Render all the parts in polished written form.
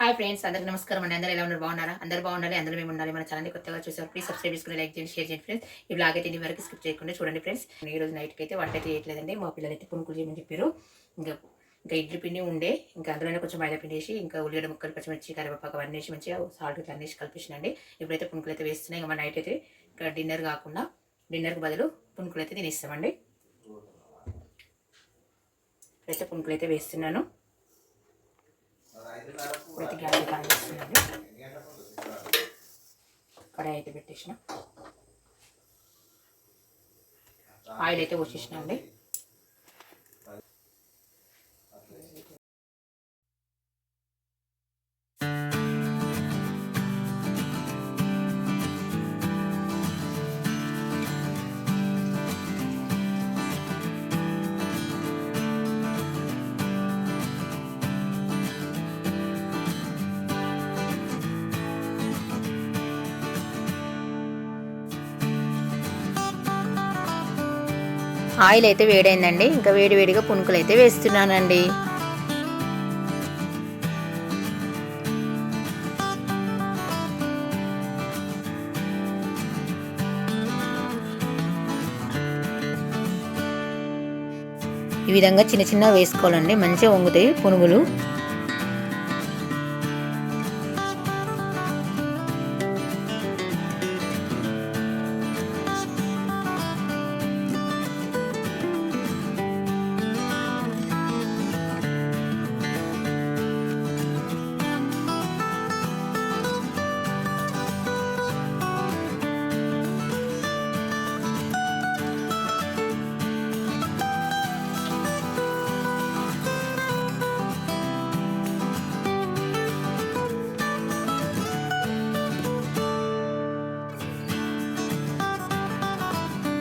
Hi friends, అందరికీ నమస్కారం అండి. అందరూ ఎలా ఉన్నారు? బాగున్నారా? అందరూ బాగుండాలి, అందరూ మేము ఉండాలి. మన ఛానల్‌ని కొత్తగా చూసేవారు ప్లీజ్ సబ్స్క్రైబ్ చేసుకొని, లైక్ చేయండి, షేర్ చేయండి ఫ్రెండ్స్. ఈ వ్లాగ్ అయితే ఇది వరకు స్కిప్ చేయకుండా చూడండి ఫ్రెండ్స్. ఈ రోజు నైట్‌కి అయితే వంట అయితే చేయట్లేదండి. మా పిల్లలైతే పునుకులు చేయమని చెప్పారు. ఇంకా ఇంకా ఇడ్లీ పిండి ఉండే, ఇంకా అందులోనే కొంచెం మైదా పిండి వేసి, ఇంకా ఉల్లిగడ్డ ముక్కలు, పచ్చిమిర్చి, కరివేపాకు అవన్నీ వేసి మంచిగా సాల్ట్ ఇట్లా అన్నేసి కలిపేసినండి. ఇప్పుడైతే పునుకులు అయితే వేస్తున్నాయి. ఇంకా మా నైట్ అయితే ఇంకా డిన్నర్ కాకుండా డిన్నర్కి బదులు పునుకులు అయితే తినేస్తామండి. ఇప్పుడైతే పునుకులు అయితే వేస్తున్నాను. ఇప్పుడైతే గ్యాస్ అయితే ఆన్ చేస్తున్నాను. కడాయి అయితే పెట్టేసిన, ఆయిల్ అయితే పోసేసిన అండి. ఆయిల్ అయితే వేడైందండి. ఇంకా వేడివేడిగా పునుకులు అయితే వేస్తున్నానండి. ఈ విధంగా చిన్న చిన్న వేసుకోవాలండి, మంచిగా వంగుతాయి పునుగులు.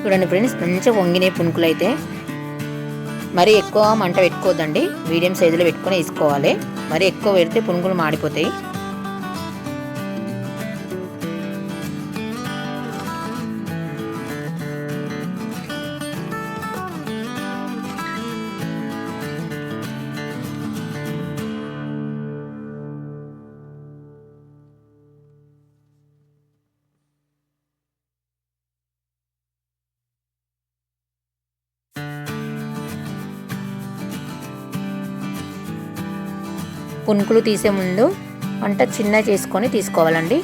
చూడండి ఫ్రెండ్స్, మంచిగా వంగినాయి పునుకులు అయితే. మరీ ఎక్కువ మంట పెట్టుకోవద్దండి, మీడియం సైజులో పెట్టుకొని వేసుకోవాలి. మరీ ఎక్కువ పెడితే పునుకులు మాడిపోతాయి. పునుకులు తీసే ముందు వంట చిన్న చేసుకొని తీసుకోవాలండి.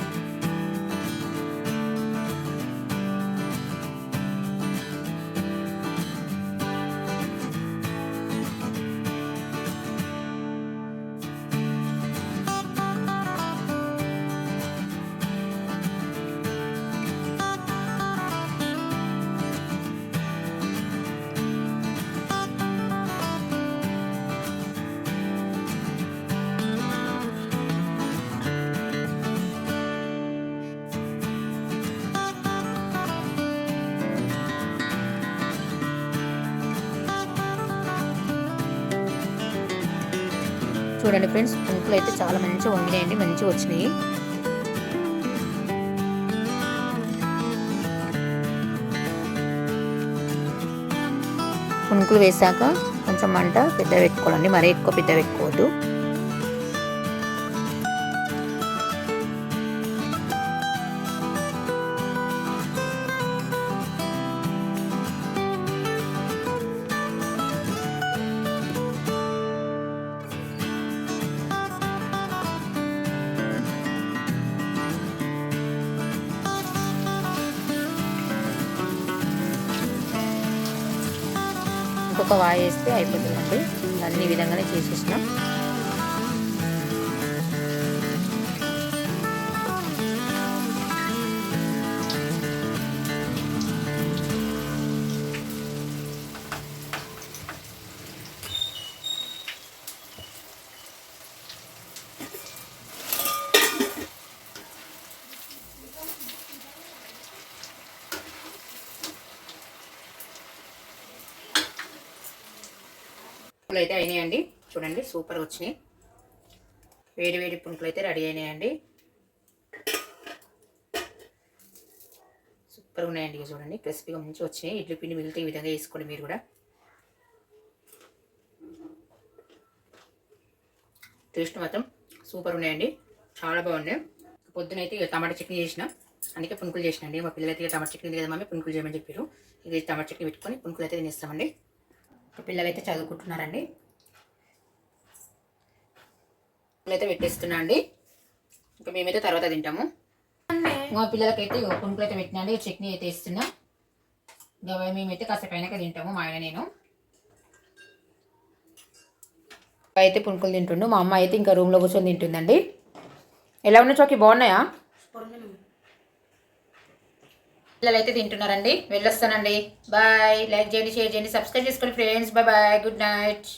చూడండి ఫ్రెండ్స్, పునుకులు అయితే చాలా మంచిగా వంగినాయండి, మంచిగా వచ్చినాయి. పునుకులు వేసాక కొంచెం మంట పెద్ద పెట్టుకోవాలండి, మరీ ఎక్కువ పెద్ద పెట్టుకోవద్దు. ఇంకొక వాయి వేస్తే అయిపోతుందండి. అన్ని విధంగానే చేసేసినాం. పునుకులు అయితే అయినాయండి. చూడండి, సూపర్ వచ్చినాయి. వేడి వేడి పునుకులు అయితే రెడీ అయినాయండి. సూపర్గా ఉన్నాయండి. చూడండి, క్రిస్పీగా మంచిగా వచ్చినాయి. ఇడ్లీ పిండి మిగిలితే ఈ విధంగా వేసుకోండి మీరు కూడా. టేస్ట్ మాత్రం సూపర్ ఉన్నాయండి, చాలా బాగున్నాయి. పొద్దునైతే ఇక టమాటా చట్నీ చేసిన, అందుకే పునుకులు చేసిన అండి. మా పిల్లలైతే ఇక టమాటా చట్నీ కదా మమ్మీ పునుకులు చేయమని చెప్పారు. ఇది టమాటా చట్నీ పెట్టుకొని పునుకులు అయితే తినేస్తామండి. పిల్లలు అయితే చదువుకుంటున్నారండి. పునుకులు అయితే పెట్టేస్తున్నా అండి, ఇంకా మేమైతే తర్వాత తింటాము. మా పిల్లలకైతే పునుకులు అయితే పెట్టినా అండి, చట్నీ అయితే ఇస్తున్నా. ఇంకా మేమైతే కాసేపు అయినాక తింటాము, మా ఆయన నేను. అయితే పునుకులు తింటుండు, మా అమ్మ అయితే ఇంకా రూమ్లో కూర్చొని తింటుందండి. ఎలా ఉన్నాయి చోకి, బాగున్నాయా? పిల్లలు అయితే తింటున్నారండి. వెళ్ళొస్తానండి. బాయ్. లైక్ చేయండి, షేర్ చేయండి, సబ్స్క్రైబ్ చేసుకోండి friends. Bye bye, good night.